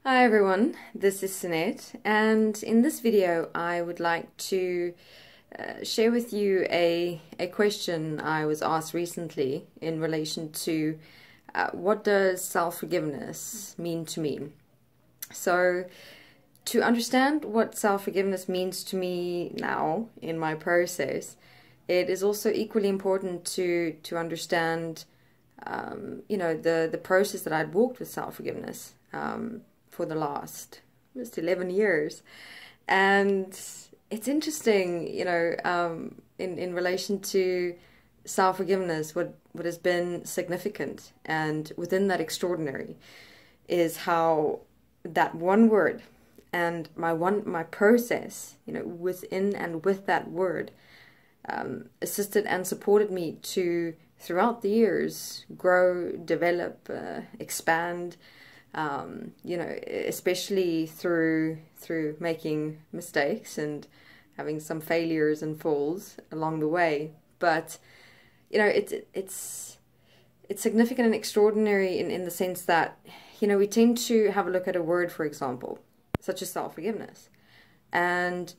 Hi everyone, this is Sinette, and in this video I would like to share with you a question I was asked recently in relation to what does self-forgiveness mean to me. So to understand what self-forgiveness means to me now in my process, it is also equally important to understand the process that I'd walked with self-forgiveness for the last almost 11 years. And it's interesting, in relation to self-forgiveness, what has been significant and within that extraordinary is how that one word and my process, within and with that word, assisted and supported me to, throughout the years, grow, develop, expand, especially through making mistakes and having some failures and falls along the way. But it's significant and extraordinary in the sense that we tend to have a look at a word, for example, such as self-forgiveness, and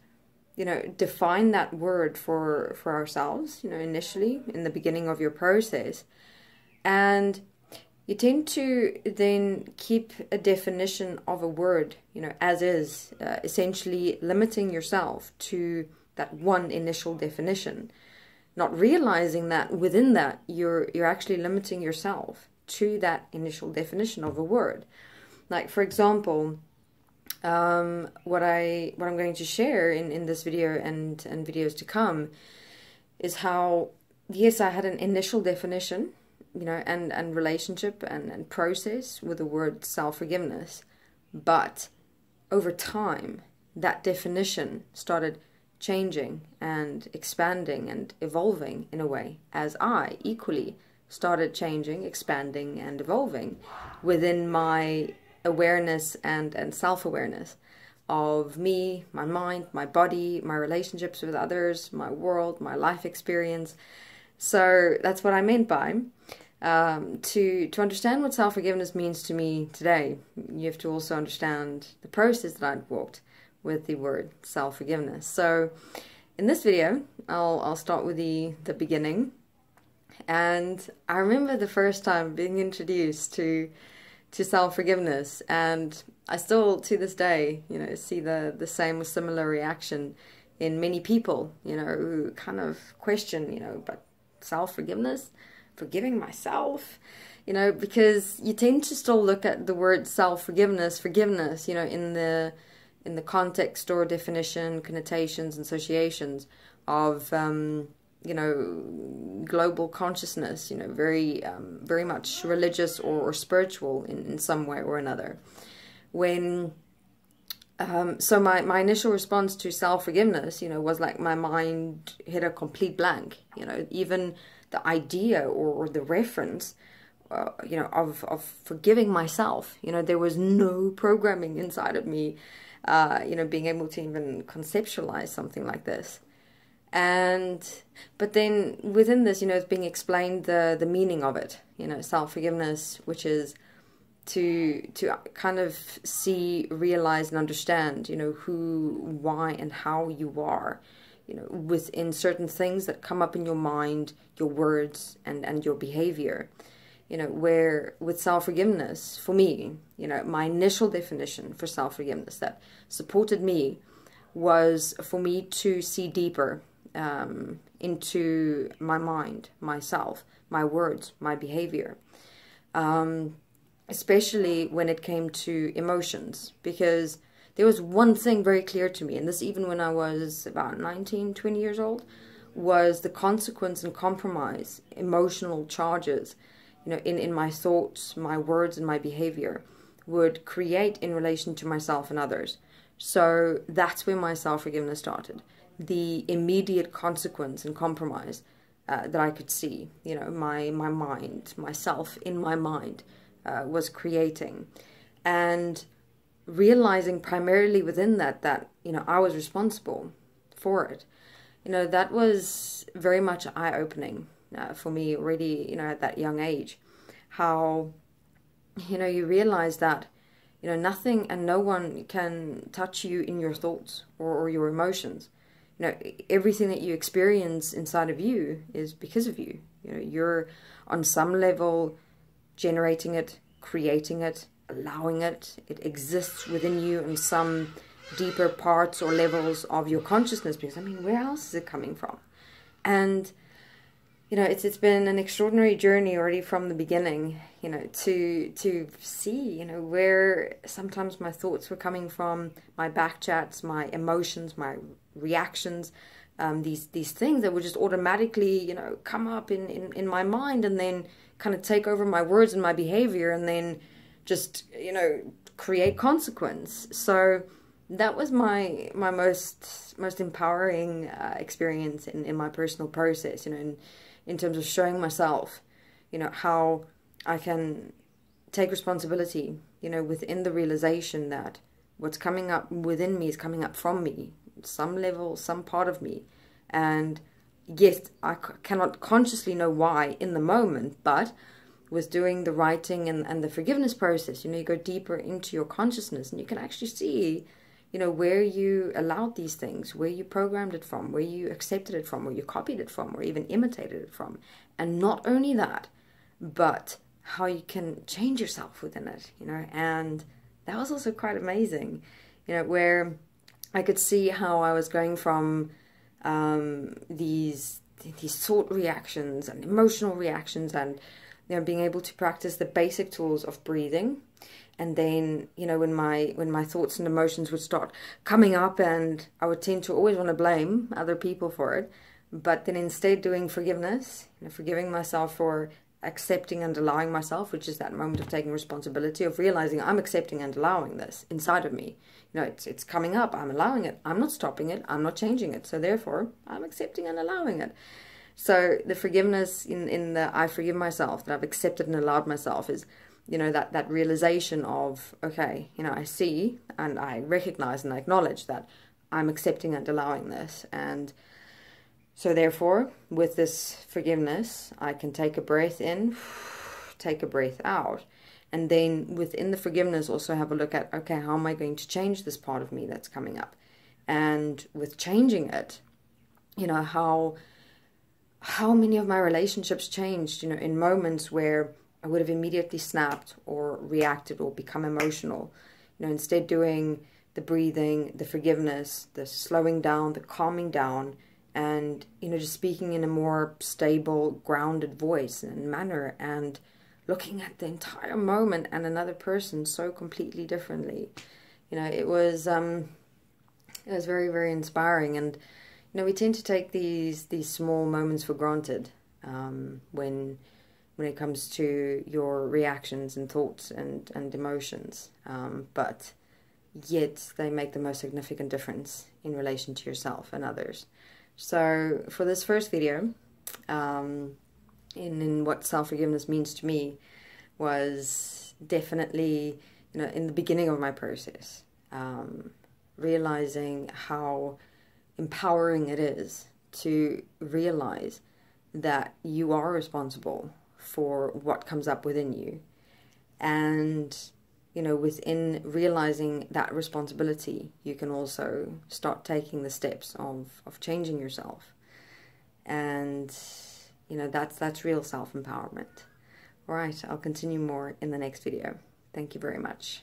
define that word for ourselves, initially in the beginning of your process, and you tend to then keep a definition of a word, as is, essentially limiting yourself to that one initial definition, not realizing that within that you're actually limiting yourself to that initial definition of a word. Like, for example, what I'm going to share in this video and videos to come is how, yes, I had an initial definition, and relationship and process with the word self-forgiveness. But over time, that definition started changing and expanding and evolving in a way, as I equally started changing, expanding, and evolving within my awareness and self-awareness of me, my mind, my body, my relationships with others, my world, my life experience. So that's what I meant by to understand what self-forgiveness means to me today. You have to also understand the process that I've walked with the word self-forgiveness. So in this video, I'll start with the beginning. And I remember the first time being introduced to self-forgiveness, and I still to this day, see the same or similar reaction in many people, who kind of question, but self-forgiveness? Forgiving myself, because you tend to still look at the word self-forgiveness, forgiveness, in the context or definition, connotations, and associations of global consciousness, very much religious or spiritual in some way or another. When so my initial response to self-forgiveness, was like my mind hit a complete blank. Even the idea or the reference, of forgiving myself, there was no programming inside of me, being able to even conceptualize something like this. But then within this, it's being explained the meaning of it, self-forgiveness, which is to kind of see, realize, and understand, who, why, and how you are, within certain things that come up in your mind, your words, and your behavior. Where with self-forgiveness, for me, my initial definition for self-forgiveness that supported me was for me to see deeper into my mind, myself, my words, my behavior. Especially when it came to emotions, because there was one thing very clear to me, and this even when I was about 19, 20 years old, was the consequence and compromise, emotional charges, in my thoughts, my words, and my behavior would create in relation to myself and others. So that's where my self-forgiveness started. The immediate consequence and compromise that I could see, my mind, myself in my mind, was creating, and realizing primarily within that I was responsible for it. That was very much eye-opening for me already, at that young age. How, you realize that You know, nothing and no one can touch you in your thoughts or your emotions. You know, everything that you experience inside of you is because of you. You know, you're on some level generating it, creating it, allowing it. It exists within you in some deeper parts or levels of your consciousness, because, I mean, where else is it coming from? And, you know, it's been an extraordinary journey already from the beginning, you know, to see, you know, where sometimes my thoughts were coming from, my back chats, my emotions, my reactions, these things that would just automatically, you know, come up in my mind and then kind of take over my words and my behavior and then just, you know, create consequence. So that was my most empowering experience in my personal process, you know, in terms of showing myself, you know, how I can take responsibility, you know, within the realization that what's coming up within me is coming up from me, some level, some part of me. And yes, I cannot consciously know why in the moment, but with doing the writing and the forgiveness process, you know, you go deeper into your consciousness and you can actually see, you know, where you allowed these things, where you programmed it from, where you accepted it from, where you copied it from, or even imitated it from. And not only that, but how you can change yourself within it, you know. And that was also quite amazing, you know, where I could see how I was going from these thought reactions and emotional reactions, and, you know, being able to practice the basic tools of breathing. And then, you know, when my thoughts and emotions would start coming up, and I would tend to always want to blame other people for it, but then instead doing forgiveness, you know, forgiving myself for accepting and allowing myself, which is that moment of taking responsibility, of realizing I'm accepting and allowing this inside of me. You know, it's coming up, I'm allowing it, I'm not stopping it, I'm not changing it, so therefore I'm accepting and allowing it. So the forgiveness in the I forgive myself, that I've accepted and allowed myself, is, you know, that realization of, okay, you know, I see and I recognize and I acknowledge that I'm accepting and allowing this. And so therefore, with this forgiveness, I can take a breath in, take a breath out. And then within the forgiveness, also have a look at, okay, how am I going to change this part of me that's coming up? And with changing it, you know, how many of my relationships changed, you know, in moments where I would have immediately snapped or reacted or become emotional. You know, instead doing the breathing, the forgiveness, the slowing down, the calming down, and, you know, just speaking in a more stable, grounded voice and manner, and looking at the entire moment and another person so completely differently. You know, it was very, very inspiring. And, you know, we tend to take these small moments for granted when it comes to your reactions and thoughts and emotions, but yet they make the most significant difference in relation to yourself and others. So for this first video, in what self-forgiveness means to me, was definitely, you know, in the beginning of my process, realizing how empowering it is to realize that you are responsible for what comes up within you. And, you know, within realizing that responsibility, you can also start taking the steps of changing yourself. And, you know, that's real self-empowerment. All right, I'll continue more in the next video. Thank you very much.